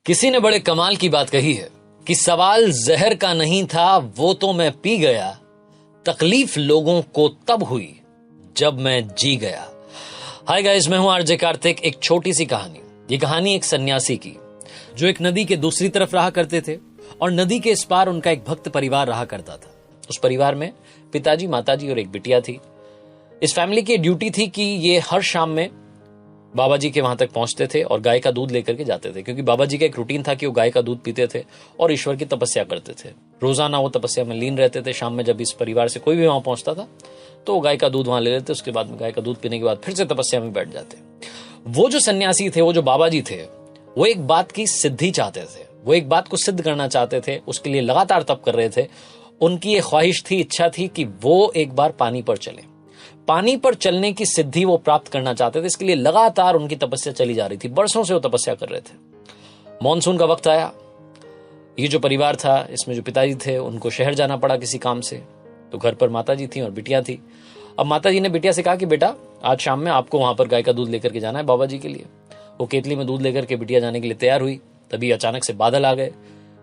किसी ने बड़े कमाल की बात कही है कि सवाल जहर का नहीं था वो तो मैं पी गया, तकलीफ लोगों को तब हुई जब मैं जी गया। हाय गाइस, मैं हूं आरजे कार्तिक। एक छोटी सी कहानी। ये कहानी एक सन्यासी की जो एक नदी के दूसरी तरफ रहा करते थे और नदी के इस पार उनका एक भक्त परिवार रहा करता था। उस परिवार में पिताजी, माताजी और एक बिटिया थी। इस फैमिली की ड्यूटी थी कि ये हर शाम में बाबा जी के वहां तक पहुंचते थे और गाय का दूध लेकर के जाते थे, क्योंकि बाबा जी का एक रूटीन था कि वो गाय का दूध पीते थे और ईश्वर की तपस्या करते थे। रोजाना वो तपस्या में लीन रहते थे। शाम में जब इस परिवार से कोई भी वहां पहुंचता था तो वो गाय का दूध वहां ले लेते। उसके बाद में गाय का दूध पीने के बाद फिर से तपस्या में बैठ जाते। वो जो सन्यासी थे, वो जो बाबा जी थे, वो एक बात की सिद्धि चाहते थे। वो एक बात को सिद्ध करना चाहते थे। उसके लिए लगातार तप कर रहे थे। उनकी ये ख्वाहिश थी, इच्छा थी कि वो एक बार पानी पर चले। पानी पर चलने की सिद्धि वो प्राप्त करना चाहते थे। इसके लिए लगातार उनकी तपस्या चली जा रही थी। बरसों से वो तपस्या कर रहे थे। मॉनसून का वक्त आया। ये जो परिवार था, इसमें जो पिताजी थे, उनको शहर जाना पड़ा किसी काम से। तो घर पर माताजी थी और बिटिया थी। अब माताजी ने बिटिया से कहा कि बेटा, आज शाम में आपको वहां पर गाय का दूध लेकर के जाना है बाबा जी के लिए। वो केतली में दूध लेकर के बिटिया जाने के लिए तैयार हुई। तभी अचानक से बादल आ गए।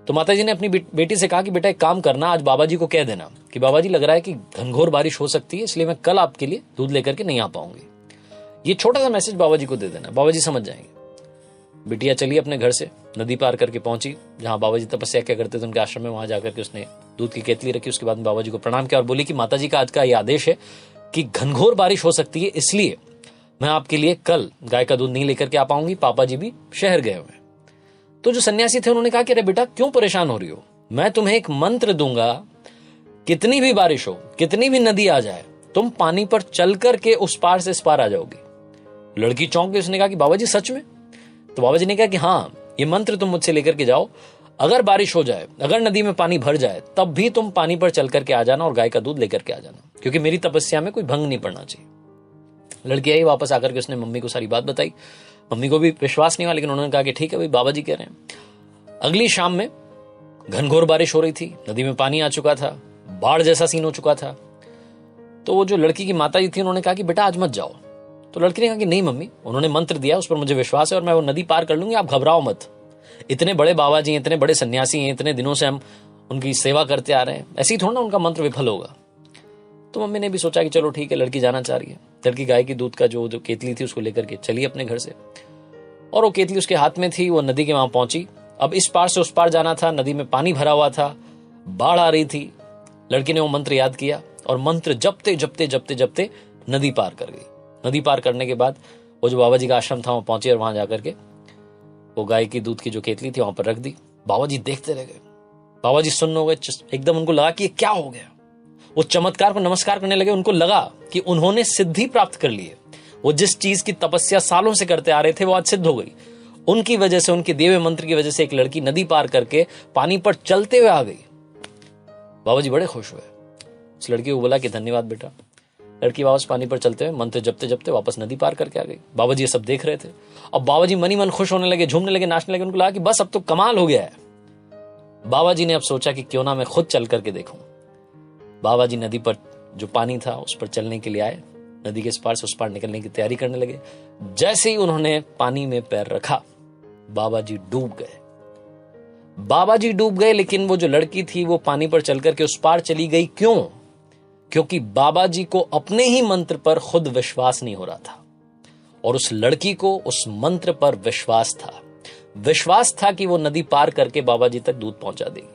तो माताजी ने अपनी बेटी से कहा कि बेटा, एक काम करना, आज बाबा जी को कह देना कि बाबा जी, लग रहा है कि घनघोर बारिश हो सकती है, इसलिए मैं कल आपके लिए दूध लेकर के नहीं आ पाऊंगी। ये छोटा सा मैसेज बाबा जी को दे देना, बाबा जी समझ जाएंगे। बिटिया चली अपने घर से, नदी पार करके पहुंची जहां बाबा जी तपस्या क्या करते थे, उनके आश्रम में। वहां जाकर के उसने दूध की केतली रखी। उसके बाद में बाबा जी को प्रणाम किया और बोली कि माता जी का आज का ये आदेश है कि घनघोर बारिश हो सकती है, इसलिए मैं आपके लिए कल गाय का दूध नहीं लेकर के आ पाऊंगी। पापा जी भी शहर गए हुए। तो जो सन्यासी थे उन्होंने कहा कि अरे बेटा, क्यों परेशान हो रही हो? मैं तुम्हें एक मंत्र दूंगा, कितनी भी बारिश हो, कितनी भी नदी आ जाए, तुम पानी पर चल करके उस पार से इस पार आ जाओगी। लड़की चौंक गई। उसने कहा कि बाबा जी सच में? तो बाबा जी ने कहा कि हाँ, ये मंत्र तुम मुझसे लेकर के जाओ। अगर बारिश हो जाए, अगर नदी में पानी भर जाए, तब भी तुम पानी पर चल करके आ जाना और गाय का दूध लेकर के आ जाना, क्योंकि मेरी तपस्या में कोई भंग नहीं पड़ना चाहिए। लड़की आई वापस आकर के, उसने मम्मी को सारी बात बताई। मम्मी को भी विश्वास नहीं हुआ, लेकिन उन्होंने कहा कि ठीक है भाई, बाबा जी कह रहे हैं। अगली शाम में घनघोर बारिश हो रही थी। नदी में पानी आ चुका था। बाढ़ जैसा सीन हो चुका था। तो वो जो लड़की की माता जी थी, उन्होंने कहा कि बेटा, आज मत जाओ। तो लड़की ने कहा कि नहीं मम्मी, उन्होंने मंत्र दिया, उस पर मुझे विश्वास है और मैं वो नदी पार कर लूंगी, आप घबराओ मत। इतने बड़े बाबा जी, इतने बड़े सन्यासी हैं, इतने दिनों से हम उनकी सेवा करते आ रहे हैं, ऐसे ही थोड़ा ना उनका मंत्र विफल होगा। तो मम्मी ने भी सोचा कि चलो ठीक है, लड़की जाना चाह रही है। लड़की गाय की दूध का जो केतली थी उसको लेकर के चली अपने घर से, और वो केतली उसके हाथ में थी। वो नदी के वहां पहुंची। अब इस पार से उस पार जाना था। नदी में पानी भरा हुआ था, बाढ़ आ रही थी। लड़की ने वो मंत्र याद किया और मंत्र जपते जपते जपते जपते नदी पार कर गई। नदी पार करने के बाद वो जो बाबा जी का आश्रम था वहां पहुंची और वहां जाकर के वो गाय की दूध की जो केतली थी वहां पर रख दी। बाबा जी देखते रह गए। बाबा जी सुन्न हो गए। एकदम उनको लगा कि ये क्या हो गया। वो चमत्कार को नमस्कार करने लगे। उनको लगा कि उन्होंने सिद्धि प्राप्त कर ली है। वो जिस चीज की तपस्या सालों से करते आ रहे थे, वो आज सिद्ध हो गई। उनकी वजह से, उनके दिए हुए मंत्र की वजह से एक लड़की नदी पार करके पानी पर चलते हुए आ गई। बाबा जी बड़े खुश हुए। उस लड़की को बोला कि धन्यवाद बेटा। लड़की वापस पानी पर चलते हुए मंत्र जपते जपते वापस नदी पार करके आ गई। बाबा जी ये सब देख रहे थे। अब बाबा जी मन ही मन खुश होने लगे, झूमने लगे, नाचने लगे। उनको लगा कि बस अब तो कमाल हो गया है। बाबा जी ने अब सोचा कि क्यों ना मैं खुद चल करके देखूं। बाबा जी नदी पर जो पानी था उस पर चलने के लिए आए। नदी के इस पार से उस पार निकलने की तैयारी करने लगे। जैसे ही उन्होंने पानी में पैर रखा, बाबा जी डूब गए। बाबा जी डूब गए, लेकिन वो जो लड़की थी वो पानी पर चल करके उस पार चली गई। क्यों? क्योंकि बाबा जी को अपने ही मंत्र पर खुद विश्वास नहीं हो रहा था और उस लड़की को उस मंत्र पर विश्वास था। विश्वास था कि वो नदी पार करके बाबा जी तक दूध पहुंचा देगी।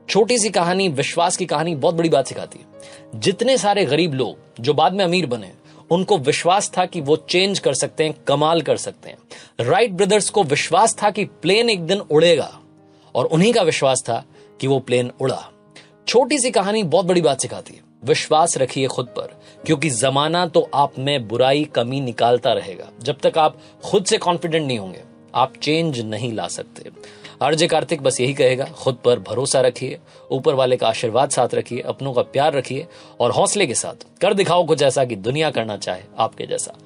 छोटी सी कहानी, विश्वास की कहानी बहुत बड़ी बात सिखाती है। जितने सारे गरीब लोग जो बाद में अमीर बने, उनको विश्वास था कि वो चेंज कर सकते हैं, कमाल कर सकते हैं। राइट ब्रदर्स को विश्वास था कि प्लेन एक दिन उड़ेगा और उन्हीं का विश्वास था कि वो प्लेन उड़ा। छोटी सी कहानी बहुत बड़ी बात सिखाती है। विश्वास रखिए खुद पर, क्योंकि जमाना तो आप में बुराई, कमी निकालता रहेगा। जब तक आप खुद से कॉन्फिडेंट नहीं होंगे, आप चेंज नहीं ला सकते। आरजे कार्तिक बस यही कहेगा, खुद पर भरोसा रखिए, ऊपर वाले का आशीर्वाद साथ रखिए, अपनों का प्यार रखिए और हौसले के साथ कर दिखाओ कुछ ऐसा कि दुनिया करना चाहे आपके जैसा।